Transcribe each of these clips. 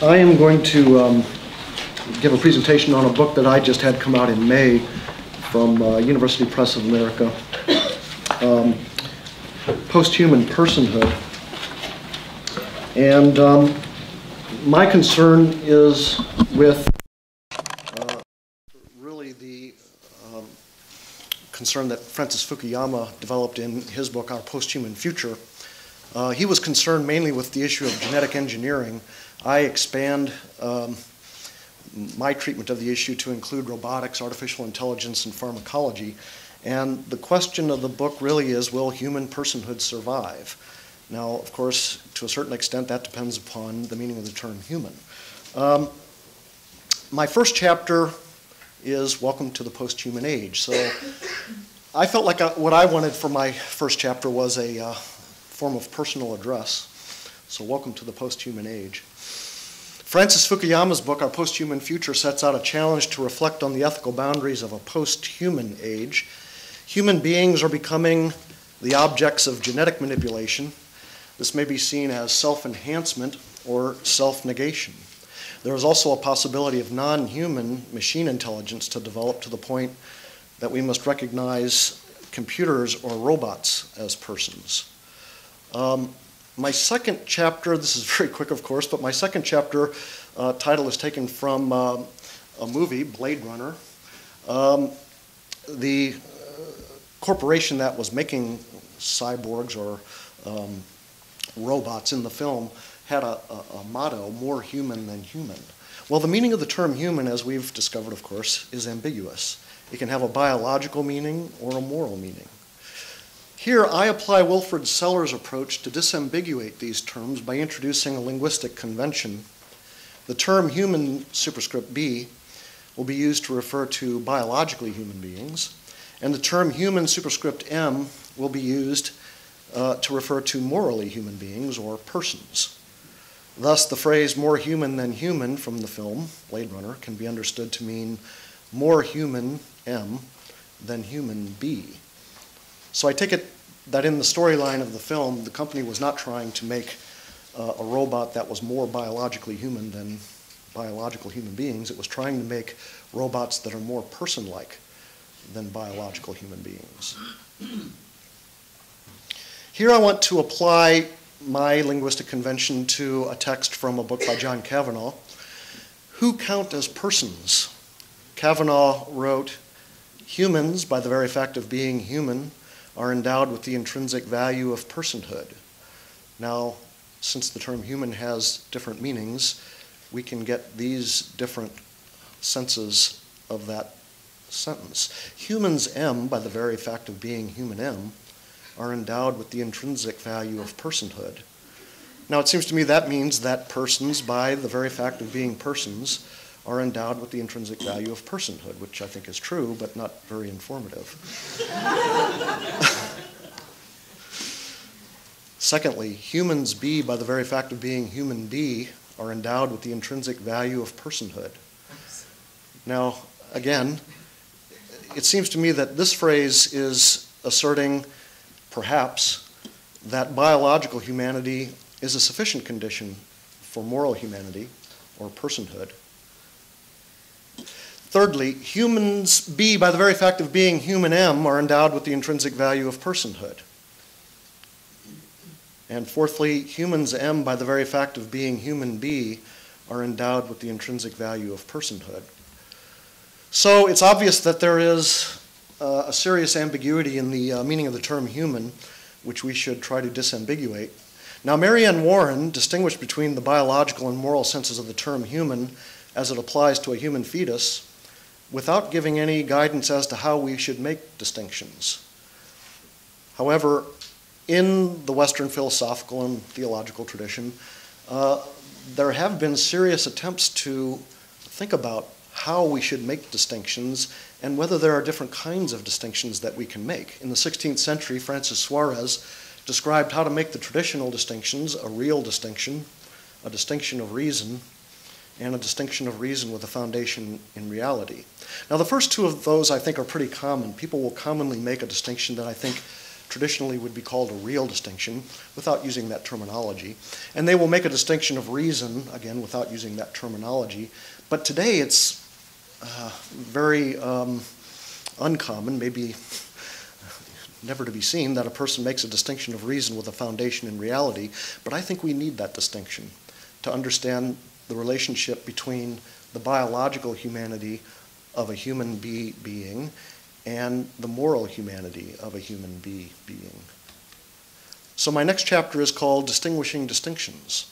I am going to give a presentation on a book that I just had come out in May from University Press of America, Posthuman Personhood. And my concern is with really the concern that Francis Fukuyama developed in his book, Our Posthuman Future. He was concerned mainly with the issue of genetic engineering. I expand my treatment of the issue to include robotics, artificial intelligence, and pharmacology. And the question of the book really is, will human personhood survive? Now, of course, to a certain extent, that depends upon the meaning of the term human. My first chapter is Welcome to the Posthuman Age. So I felt like what I wanted for my first chapter was a form of personal address. So welcome to the posthuman age. Francis Fukuyama's book, Our Posthuman Future, sets out a challenge to reflect on the ethical boundaries of a posthuman age. Human beings are becoming the objects of genetic manipulation. This may be seen as self-enhancement or self-negation. There is also a possibility of non-human machine intelligence to develop to the point that we must recognize computers or robots as persons. My second chapter, this is very quick of course, but my second chapter title is taken from a movie, Blade Runner. The corporation that was making cyborgs or robots in the film had a motto, more human than human. Well, the meaning of the term human, as we've discovered, of course, is ambiguous. It can have a biological meaning or a moral meaning. Here, I apply Wilfrid Sellars' approach to disambiguate these terms by introducing a linguistic convention. The term human, superscript B, will be used to refer to biologically human beings, and the term human, superscript M, will be used to refer to morally human beings or persons. Thus, the phrase more human than human from the film, Blade Runner, can be understood to mean more human, M, than human, B. So I take it that in the storyline of the film, the company was not trying to make a robot that was more biologically human than biological human beings. It was trying to make robots that are more person-like than biological human beings. Here I want to apply my linguistic convention to a text from a book by John Kavanaugh, Who Count as Persons? Kavanaugh wrote, humans, by the very fact of being human, are endowed with the intrinsic value of personhood. Now, since the term human has different meanings, we can get these different senses of that sentence. Humans M, by the very fact of being human M, are endowed with the intrinsic value of personhood. Now, it seems to me that means that persons, by the very fact of being persons, are endowed with the intrinsic value of personhood, which I think is true, but not very informative. Secondly, humans B, by the very fact of being human B, are endowed with the intrinsic value of personhood. Now, again, it seems to me that this phrase is asserting, perhaps, that biological humanity is a sufficient condition for moral humanity or personhood. Thirdly, humans B, by the very fact of being human M, are endowed with the intrinsic value of personhood. And fourthly, humans M, by the very fact of being human B, are endowed with the intrinsic value of personhood. So it's obvious that there is a serious ambiguity in the meaning of the term human, which we should try to disambiguate. Now, Marianne Warren distinguished between the biological and moral senses of the term human as it applies to a human fetus, without giving any guidance as to how we should make distinctions. However, in the Western philosophical and theological tradition, there have been serious attempts to think about how we should make distinctions and whether there are different kinds of distinctions that we can make. In the 16th century, Francis Suarez described how to make the traditional distinctions, a real distinction, a distinction of reason, and a distinction of reason with a foundation in reality. Now, the first two of those I think are pretty common. People will commonly make a distinction that I think traditionally would be called a real distinction, without using that terminology. And they will make a distinction of reason, again, without using that terminology. But today it's very uncommon, maybe never to be seen, that a person makes a distinction of reason with a foundation in reality. But I think we need that distinction to understand the relationship between the biological humanity of a human being and the moral humanity of a human being. So my next chapter is called Distinguishing Distinctions.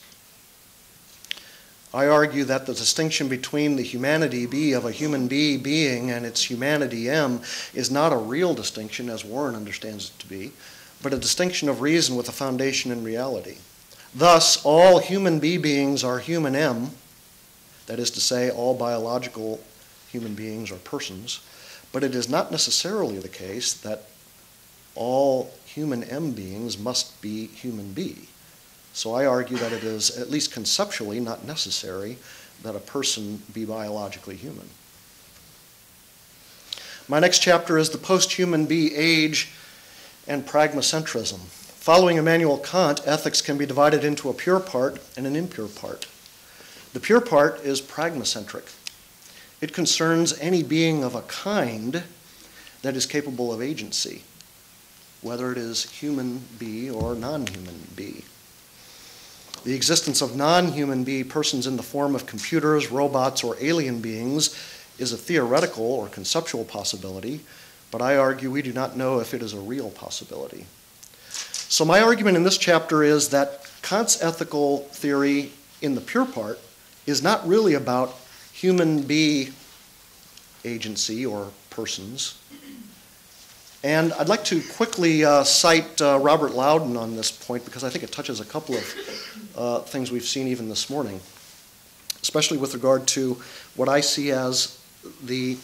I argue that the distinction between the humanity B of a human being and its humanity M is not a real distinction, as Warren understands it to be, but a distinction of reason with a foundation in reality. Thus, all human beings are human M, that is to say, all biological human beings are persons, but it is not necessarily the case that all human M beings must be human B. So I argue that it is, at least conceptually, not necessary that a person be biologically human. My next chapter is the post-human B age and pragmacentrism. Following Immanuel Kant, ethics can be divided into a pure part and an impure part. The pure part is pragmacentric. It concerns any being of a kind that is capable of agency, whether it is human B or non-human B. The existence of non-human B persons in the form of computers, robots, or alien beings is a theoretical or conceptual possibility, but I argue we do not know if it is a real possibility. So my argument in this chapter is that Kant's ethical theory in the pure part is not really about human B agency or persons. And I'd like to quickly cite Robert Loudon on this point, because I think it touches a couple of things we've seen even this morning, especially with regard to what I see as the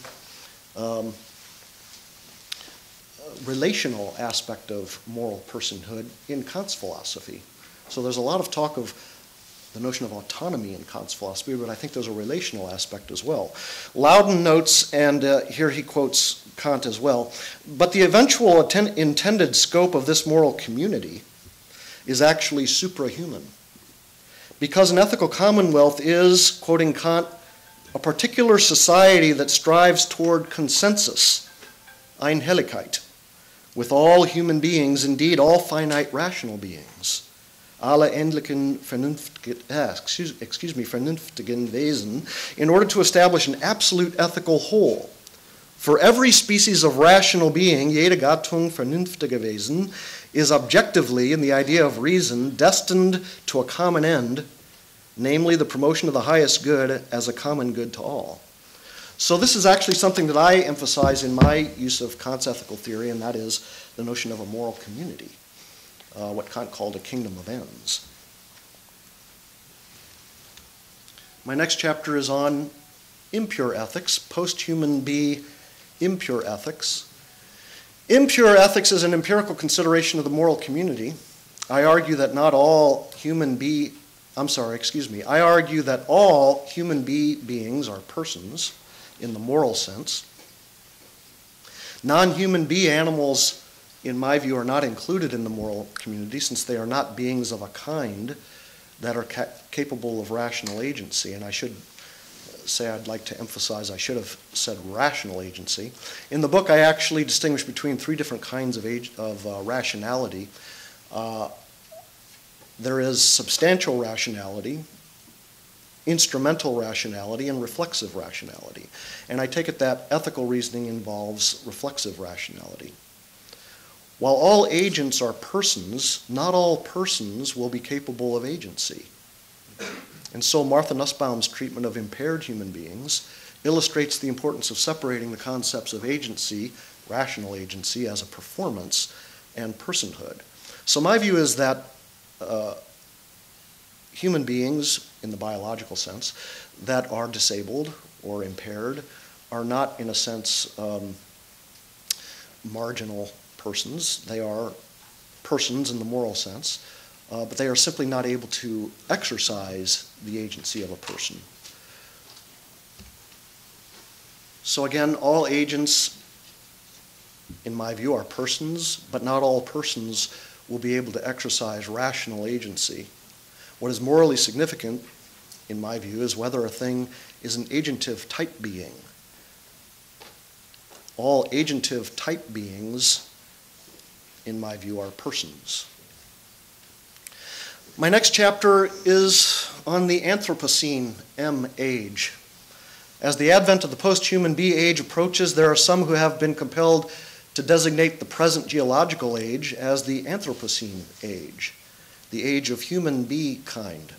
relational aspect of moral personhood in Kant's philosophy. So there's a lot of talk of the notion of autonomy in Kant's philosophy, but I think there's a relational aspect as well. Loudon notes, and here he quotes Kant as well, but the eventual intended scope of this moral community is actually suprahuman, because an ethical commonwealth is, quoting Kant, a particular society that strives toward consensus, Einhelligkeit, with all human beings, indeed all finite rational beings, alle endlichen vernünftigen Wesen, in order to establish an absolute ethical whole. For every species of rational being, jede Gattung vernünftiger Wesen, is objectively, in the idea of reason, destined to a common end, namely the promotion of the highest good as a common good to all. So this is actually something that I emphasize in my use of Kant's ethical theory, and that is the notion of a moral community, what Kant called a kingdom of ends. My next chapter is on impure ethics, post-human B impure ethics. Impure ethics is an empirical consideration of the moral community. I argue that all human beings are persons in the moral sense. Non-human B animals, in my view, are not included in the moral community, since they are not beings of a kind that are capable of rational agency. And I should say, I'd like to emphasize, I should have said rational agency. In the book, I actually distinguish between three different kinds of rationality. There is substantial rationality, instrumental rationality, and reflexive rationality. And I take it that ethical reasoning involves reflexive rationality. While all agents are persons, not all persons will be capable of agency. And so Martha Nussbaum's treatment of impaired human beings illustrates the importance of separating the concepts of agency, rational agency, as a performance, and personhood. So my view is that human beings, in the biological sense, that are disabled or impaired are not, in a sense, marginal persons. They are persons in the moral sense, but they are simply not able to exercise the agency of a person. So again, all agents in my view, are persons, but not all persons will be able to exercise rational agency. What is morally significant, in my view, is whether a thing is an agentive type being. All agentive type beings, in my view, are persons. My next chapter is on the Anthropocene M age. As the advent of the post-human B age approaches, there are some who have been compelled to designate the present geological age as the Anthropocene age, the age of human bee kind.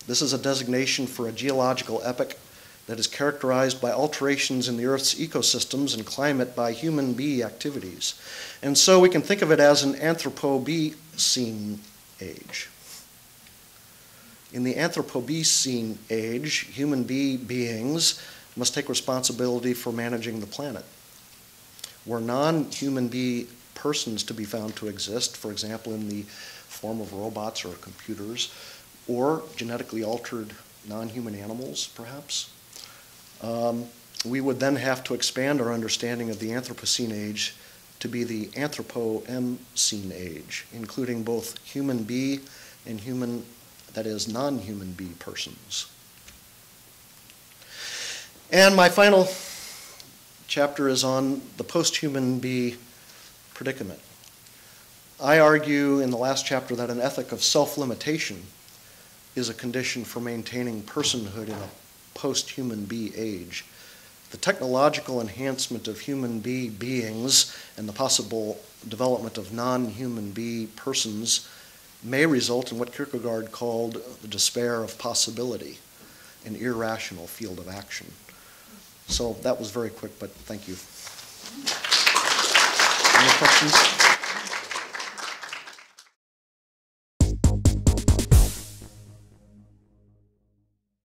This is a designation for a geological epoch that is characterized by alterations in the Earth's ecosystems and climate by human bee activities. And so we can think of it as an Anthropocene age. In the Anthropocene age, human bee beings must take responsibility for managing the planet. Were non-human bee persons to be found to exist, for example, in the form of robots or computers, or genetically altered non-human animals, perhaps, we would then have to expand our understanding of the Anthropocene age to be the Anthropocene age, including both human bee and human, that is, non-human bee persons. And my final chapter is on the post-human bee predicament. I argue in the last chapter that an ethic of self-limitation is a condition for maintaining personhood in a post-human bee age. The technological enhancement of human bee beings and the possible development of non-human bee persons may result in what Kierkegaard called the despair of possibility, an irrational field of action. So that was very quick, but thank you. Any questions?